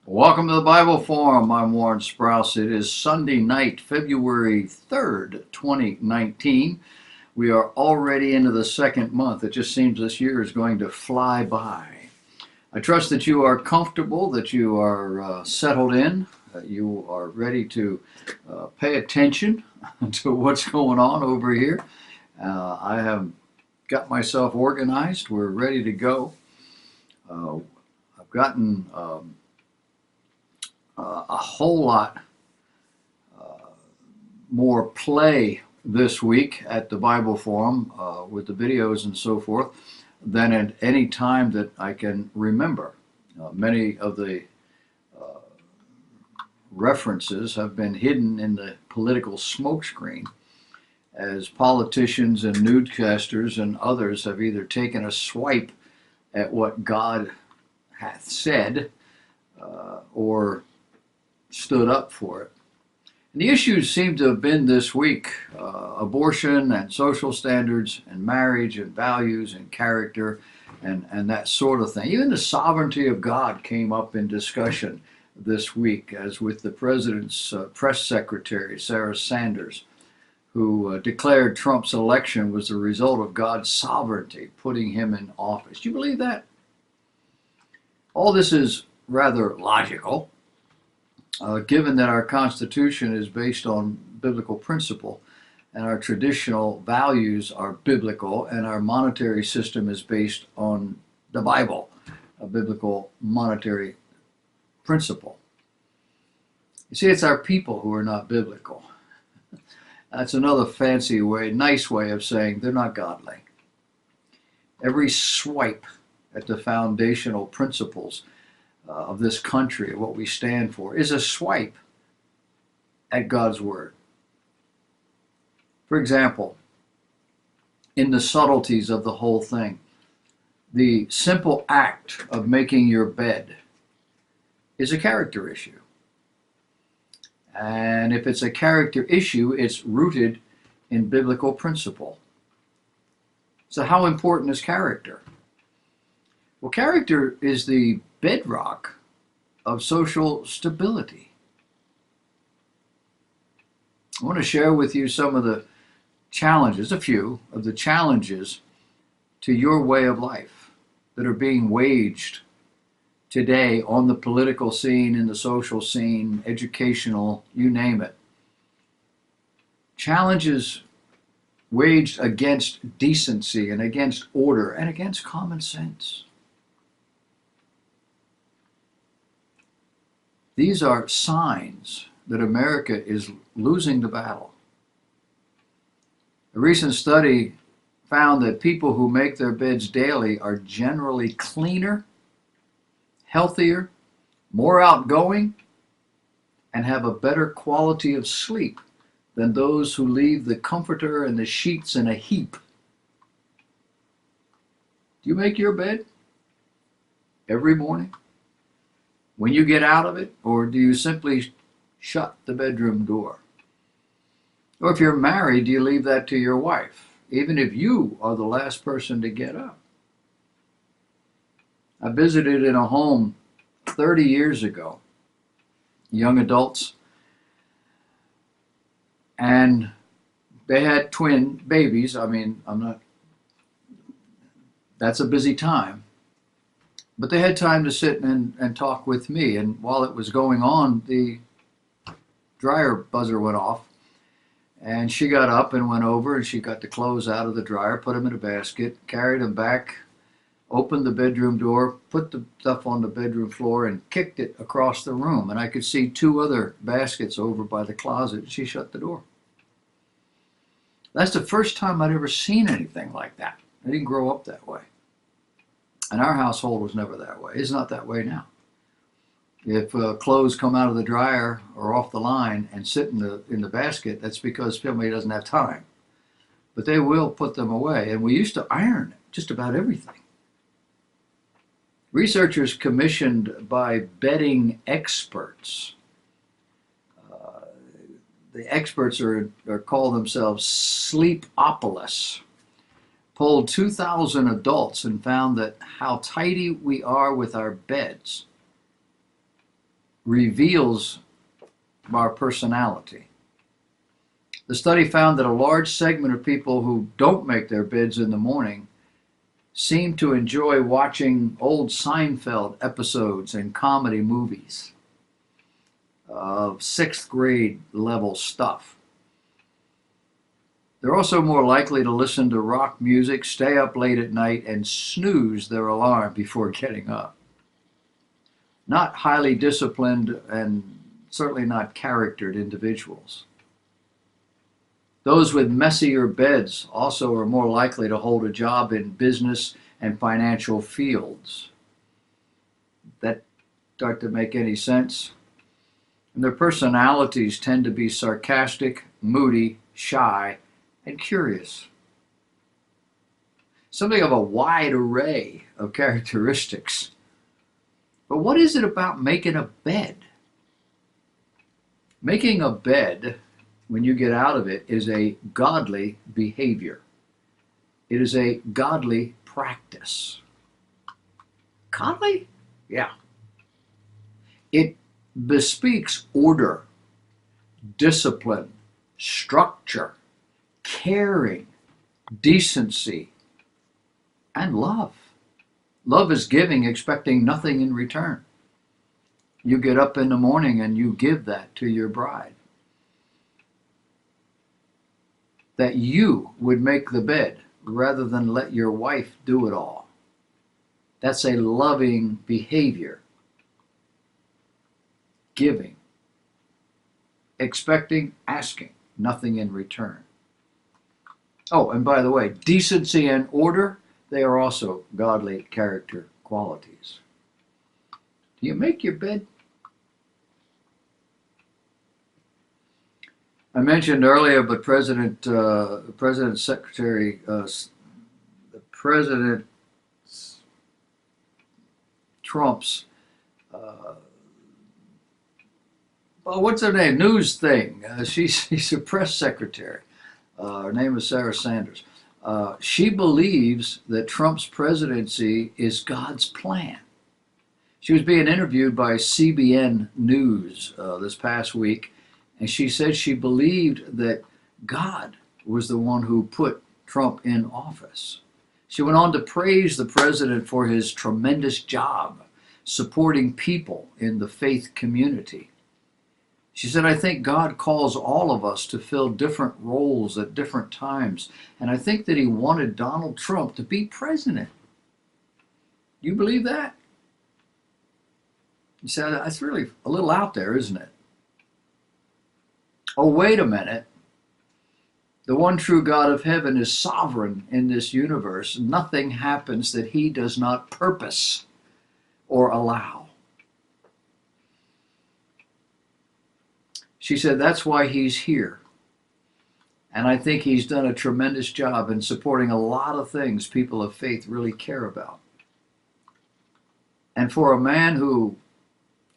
Welcome to the Bible Forum. I'm Warren Sprouse. It is Sunday night, February 3rd, 2019. We are already into the second month. It just seems this year is going to fly by. I trust that you are comfortable, that you are settled in, that you are ready to pay attention to what's going on over here. I have got myself organized. We're ready to go. I've gotten a whole lot more play this week at the Bible Forum with the videos and so forth than at any time that I can remember. Many of the references have been hidden in the political smokescreen as politicians and newscasters and others have either taken a swipe at what God hath said or stood up for it. And the issues seem to have been this week abortion and social standards and marriage and values and character and that sort of thing. Even the sovereignty of God came up in discussion this week, as with the president's press secretary, Sarah Sanders, who declared Trump's election was the result of God's sovereignty, putting him in office. Do you believe that? All this is rather logical. Given that our Constitution is based on biblical principle and our traditional values are biblical and our monetary system is based on the Bible, a biblical monetary principle. You see, it's our people who are not biblical. That's another fancy way, nice way of saying they're not godly. Every swipe at the foundational principles of this country, what we stand for, is a swipe at God's Word. For example, in the subtleties of the whole thing, the simple act of making your bed is a character issue. And if it's a character issue, it's rooted in biblical principle. So how important is character? Well, character is the bedrock of social stability. I want to share with you some of the challenges, a few of the challenges to your way of life that are being waged today on the political scene, in the social scene, educational, you name it. Challenges waged against decency and against order and against common sense. These are signs that America is losing the battle. A recent study found that people who make their beds daily are generally cleaner, healthier, more outgoing, and have a better quality of sleep than those who leave the comforter and the sheets in a heap. Do you make your bed every morning when you get out of it, or do you simply shut the bedroom door? Or if you're married, do you leave that to your wife, even if you are the last person to get up? I visited in a home 30 years ago, young adults, and they had twin babies. That's a busy time. But they had time to sit and talk with me. And while it was going on, the dryer buzzer went off. And she got up and went over and she got the clothes out of the dryer, put them in a basket, carried them back, opened the bedroom door, put the stuff on the bedroom floor, and kicked it across the room. And I could see two other baskets over by the closet. She shut the door. That's the first time I'd ever seen anything like that. I didn't grow up that way. And our household was never that way. It's not that way now. If clothes come out of the dryer or off the line and sit in the basket, that's because somebody doesn't have time. But they will put them away. And we used to iron just about everything. Researchers commissioned by bedding experts, the experts are call themselves sleepopolists, polled 2,000 adults and found that how tidy we are with our beds reveals our personality. The study found that a large segment of people who don't make their beds in the morning seem to enjoy watching old Seinfeld episodes and comedy movies of sixth grade level stuff. They're also more likely to listen to rock music, stay up late at night, and snooze their alarm before getting up. Not highly disciplined and certainly not charactered individuals. Those with messier beds also are more likely to hold a job in business and financial fields. That start to make any sense? And their personalities tend to be sarcastic, moody, shy, and curious. Something of a wide array of characteristics. But what is it about making a bed? Making a bed, when you get out of it, is a godly behavior. It is a godly practice. Godly? Yeah. It bespeaks order, discipline, structure, caring, decency, and love. Love is giving, expecting nothing in return. You get up in the morning and you give that to your bride. That you would make the bed rather than let your wife do it all. That's a loving behavior. Giving, expecting, asking, nothing in return. Oh, and by the way, decency and order, they are also godly character qualities. Do you make your bed? I mentioned earlier, but President Trump's what's her name? News thing. She's a press secretary. Her name is Sarah Sanders. She believes that Trump's presidency is God's plan. She was being interviewed by CBN News this past week, and she said she believed that God was the one who put Trump in office. She went on to praise the president for his tremendous job supporting people in the faith community. She said, I think God calls all of us to fill different roles at different times, and I think that he wanted Donald Trump to be president. You believe that? You said, that's really a little out there, isn't it? Oh, wait a minute. The one true God of heaven is sovereign in this universe. Nothing happens that he does not purpose or allow. She said, that's why he's here. And I think he's done a tremendous job in supporting a lot of things people of faith really care about. And for a man who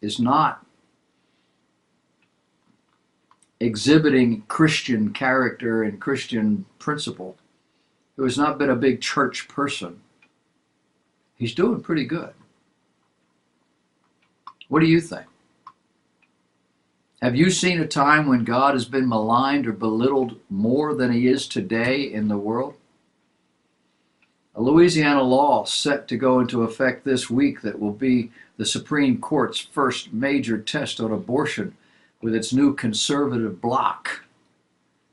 is not exhibiting Christian character and Christian principle, who has not been a big church person, he's doing pretty good. What do you think? Have you seen a time when God has been maligned or belittled more than he is today in the world? A Louisiana law set to go into effect this week that will be the Supreme Court's first major test on abortion with its new conservative bloc.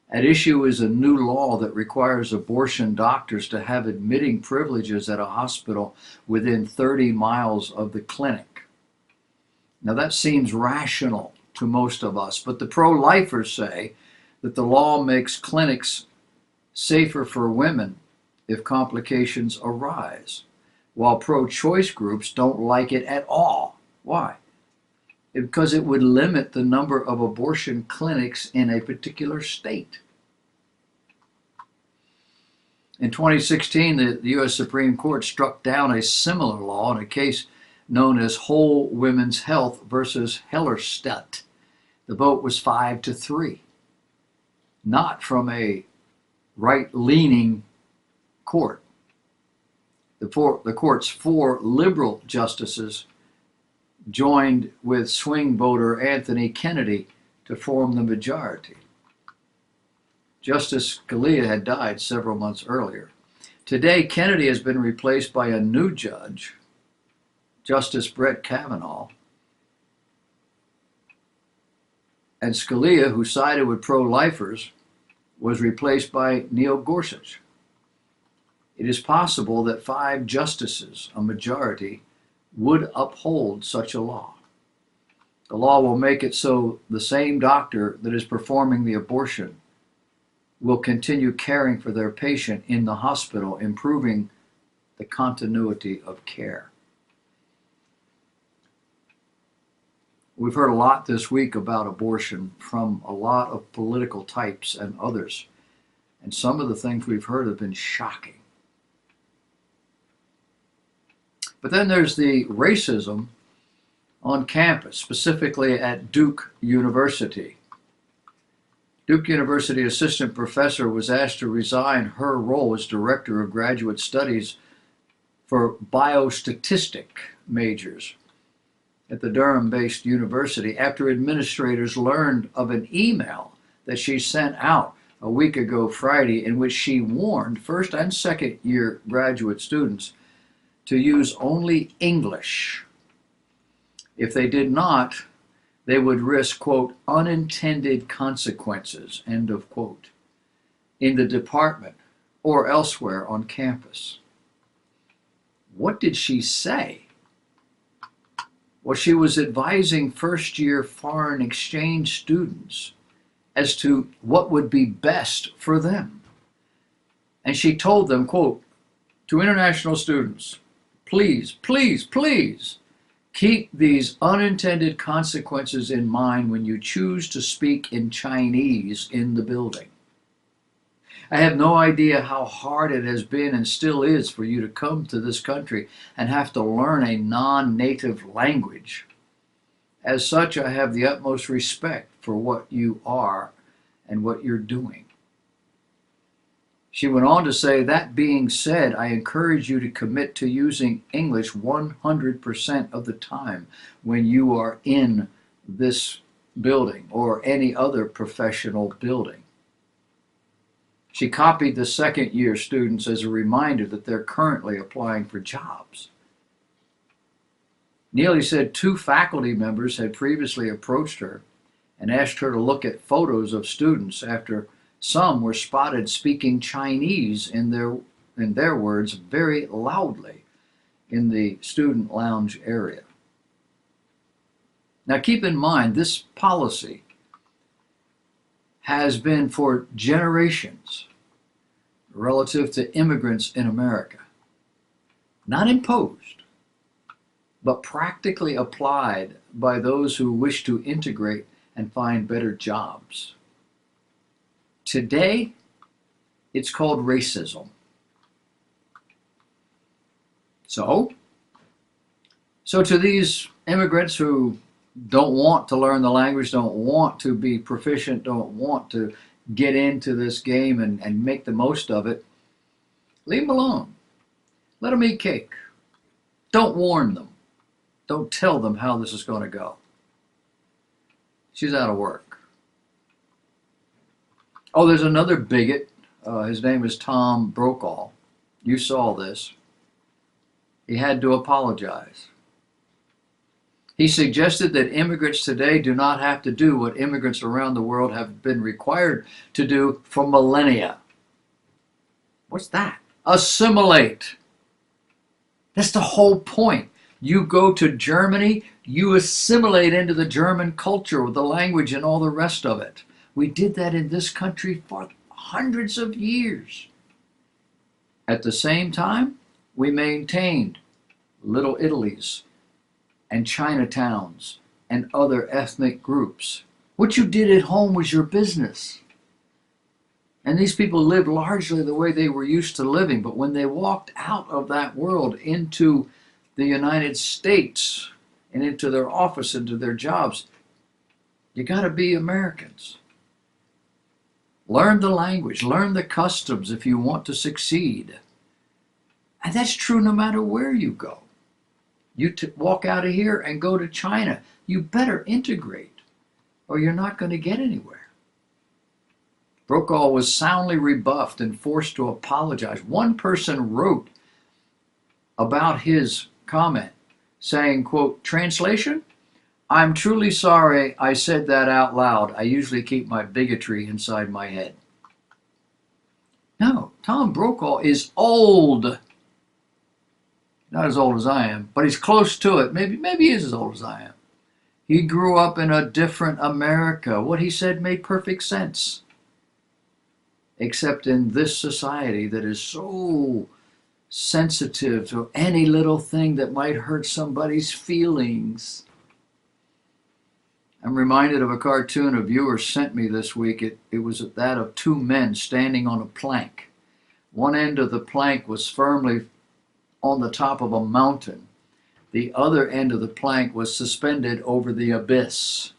At issue is a new law that requires abortion doctors to have admitting privileges at a hospital within 30 miles of the clinic. Now that seems rational to most of us, but the pro-lifers say that the law makes clinics safer for women if complications arise, while pro-choice groups don't like it at all. Why? Because it would limit the number of abortion clinics in a particular state. In 2016, the U.S. Supreme Court struck down a similar law in a case known as Whole Women's Health versus Hellerstedt. The vote was 5-3. Not from a right-leaning court. The court's 4 liberal justices joined with swing voter Anthony Kennedy to form the majority. Justice Scalia had died several months earlier. Today, Kennedy has been replaced by a new judge, Justice Brett Kavanaugh, and Scalia, who sided with pro-lifers, was replaced by Neil Gorsuch. It is possible that 5 justices, a majority, would uphold such a law. The law will make it so the same doctor that is performing the abortion will continue caring for their patient in the hospital, improving the continuity of care. We've heard a lot this week about abortion from a lot of political types and others, and some of the things we've heard have been shocking. But then there's the racism on campus, specifically at Duke University. Duke University assistant professor was asked to resign her role as director of graduate studies for biostatistic majors at the Durham-based university after administrators learned of an email that she sent out a week ago Friday in which she warned first and second year graduate students to use only English. If they did not, they would risk, quote, unintended consequences, end of quote, in the department or elsewhere on campus. What did she say? Well, she was advising first-year foreign exchange students as to what would be best for them. And she told them, quote, to international students, please, please, please, keep these unintended consequences in mind when you choose to speak in Chinese in the building. I have no idea how hard it has been and still is for you to come to this country and have to learn a non-native language. As such, I have the utmost respect for what you are and what you're doing. She went on to say, that being said, I encourage you to commit to using English 100% of the time when you are in this building or any other professional building. She copied the second year students as a reminder that they're currently applying for jobs. Neely said 2 faculty members had previously approached her and asked her to look at photos of students after some were spotted speaking Chinese in their words very loudly in the student lounge area. Now keep in mind, this policy has been for generations relative to immigrants in America. Not imposed, but practically applied by those who wish to integrate and find better jobs. Today, it's called racism. So to these immigrants who don't want to learn the language, don't want to be proficient, don't want to get into this game and make the most of it, leave them alone. Let them eat cake. Don't warn them. Don't tell them how this is going to go. She's out of work. Oh, there's another bigot. His name is Tom Brokaw. You saw this. He had to apologize. He suggested that immigrants today do not have to do what immigrants around the world have been required to do for millennia. What's that? Assimilate. That's the whole point. You go to Germany, you assimilate into the German culture with the language and all the rest of it. We did that in this country for hundreds of years. At the same time, we maintained Little Italies and Chinatowns and other ethnic groups. What you did at home was your business. And these people lived largely the way they were used to living, but when they walked out of that world into the United States and into their office, into their jobs, you got to be Americans. Learn the language, learn the customs if you want to succeed. And that's true no matter where you go. You walk out of here and go to China. You better integrate, or you're not going to get anywhere. Brokaw was soundly rebuffed and forced to apologize. One person wrote about his comment, saying, quote, translation, I'm truly sorry I said that out loud. I usually keep my bigotry inside my head. No, Tom Brokaw is old. Not as old as I am, but he's close to it. Maybe he is as old as I am. He grew up in a different America. What he said made perfect sense. Except in this society that is so sensitive to any little thing that might hurt somebody's feelings. I'm reminded of a cartoon a viewer sent me this week. It was that of two men standing on a plank. One end of the plank was firmly on the top of a mountain. The other end of the plank was suspended over the abyss.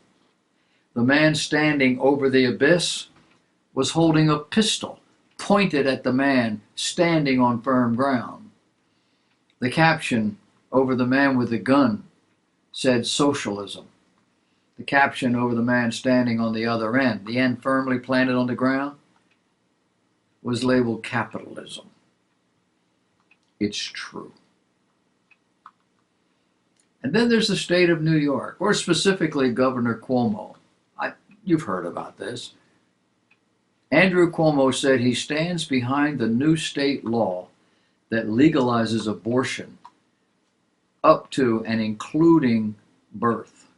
The man standing over the abyss was holding a pistol pointed at the man standing on firm ground. The caption over the man with the gun said socialism. The caption over the man standing on the other end, the end firmly planted on the ground, was labeled capitalism. It's true. And then there's the state of New York, or specifically Governor Cuomo. You've heard about this. Andrew Cuomo said he stands behind the new state law that legalizes abortion up to and including birth.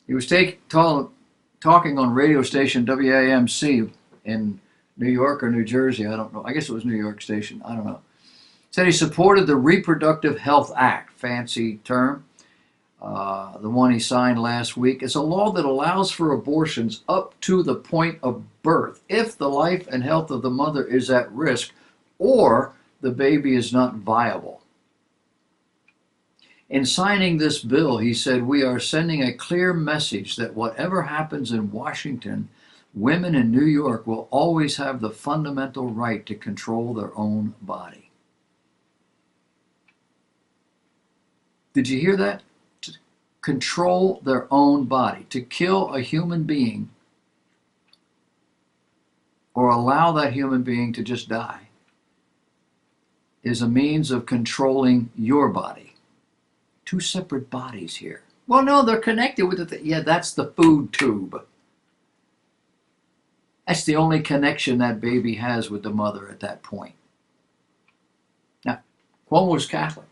He was talking on radio station WAMC in New York or New Jersey, I don't know. I guess it was New York station, I don't know. Said he supported the Reproductive Health Act, fancy term, the one he signed last week. It's a law that allows for abortions up to the point of birth if the life and health of the mother is at risk or the baby is not viable. In signing this bill, he said, we are sending a clear message that whatever happens in Washington, women in New York will always have the fundamental right to control their own body. Did you hear that? To control their own body, to kill a human being or allow that human being to just die is a means of controlling your body. Two separate bodies here. Well, no, they're connected with the yeah, that's the food tube. That's the only connection that baby has with the mother at that point. Now, Cuomo's Catholic.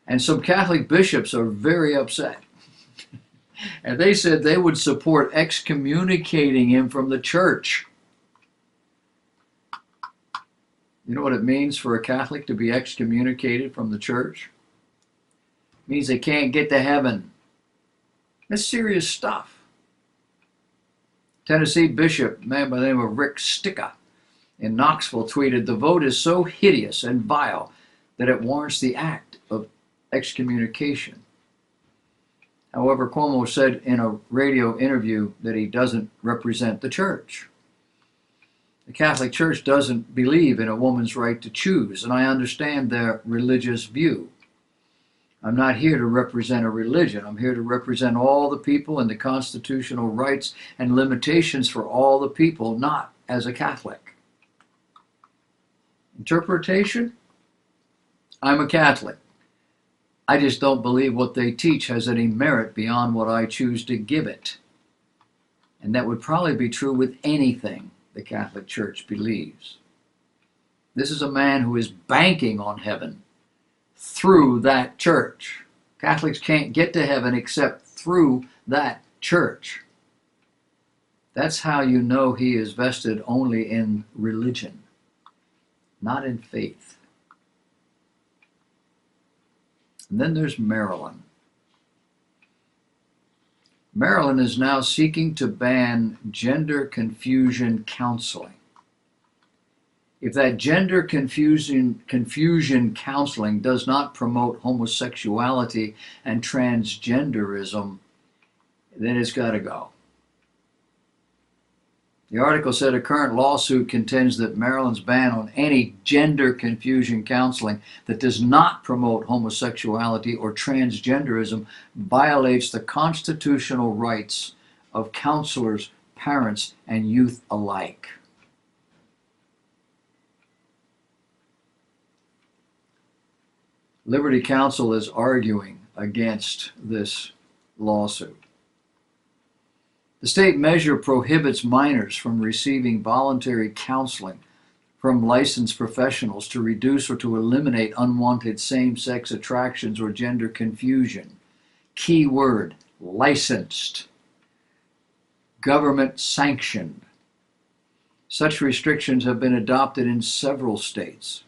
And some Catholic bishops are very upset. And they said they would support excommunicating him from the church. You know what it means for a Catholic to be excommunicated from the church? It means they can't get to heaven. That's serious stuff. Tennessee bishop, a man by the name of Rick Sticka in Knoxville, tweeted, the vote is so hideous and vile that it warrants the act of excommunication. However, Cuomo said in a radio interview that he doesn't represent the church. The Catholic Church doesn't believe in a woman's right to choose, and I understand their religious view. I'm not here to represent a religion. I'm here to represent all the people and the constitutional rights and limitations for all the people, not as a Catholic. Interpretation? I'm a Catholic. I just don't believe what they teach has any merit beyond what I choose to give it. And that would probably be true with anything the Catholic Church believes. This is a man who is banking on heaven through that church. Catholics can't get to heaven except through that church. That's how you know he is vested only in religion, not in faith. And then there's Marilyn. Maryland is now seeking to ban gender confusion counseling. If that gender confusion counseling does not promote homosexuality and transgenderism, then it's got to go. The article said a current lawsuit contends that Maryland's ban on any gender confusion counseling that does not promote homosexuality or transgenderism violates the constitutional rights of counselors, parents, and youth alike. Liberty Counsel is arguing against this lawsuit. The state measure prohibits minors from receiving voluntary counseling from licensed professionals to reduce or to eliminate unwanted same-sex attractions or gender confusion. Key word, licensed. Government sanctioned. Such restrictions have been adopted in several states.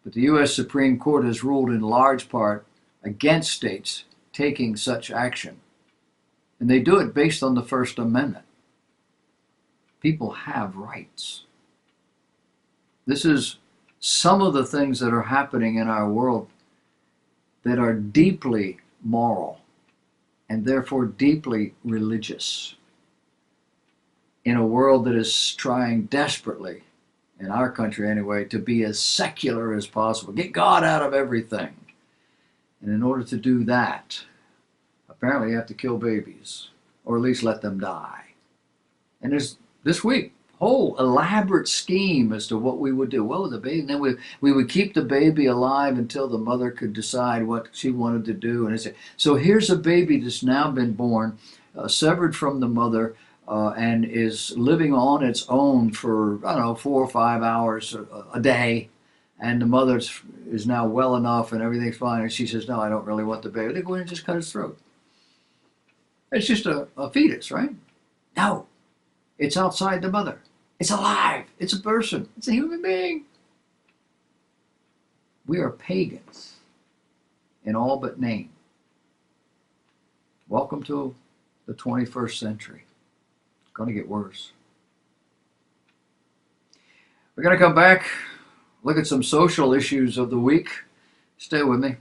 But the U.S. Supreme Court has ruled in large part against states taking such action. And they do it based on the First Amendment. People have rights. This is some of the things that are happening in our world that are deeply moral and therefore deeply religious in a world that is trying desperately, in our country anyway, to be as secular as possible. Get God out of everything. And in order to do that, apparently you have to kill babies, or at least let them die. And there's, this week, whole elaborate scheme as to what we would do. Well, with the baby, and then we would keep the baby alive until the mother could decide what she wanted to do. And so here's a baby that's now been born, severed from the mother, and is living on its own for, I don't know, 4 or 5 hours a day. And the mother is now well enough and everything's fine. And she says, no, I don't really want the baby. They go in and just cut his throat. It's just a fetus, right? No, it's outside the mother. It's alive. It's a person. It's a human being. We are pagans in all but name. Welcome to the 21st century. It's going to get worse. We're going to come back, look at some social issues of the week. Stay with me.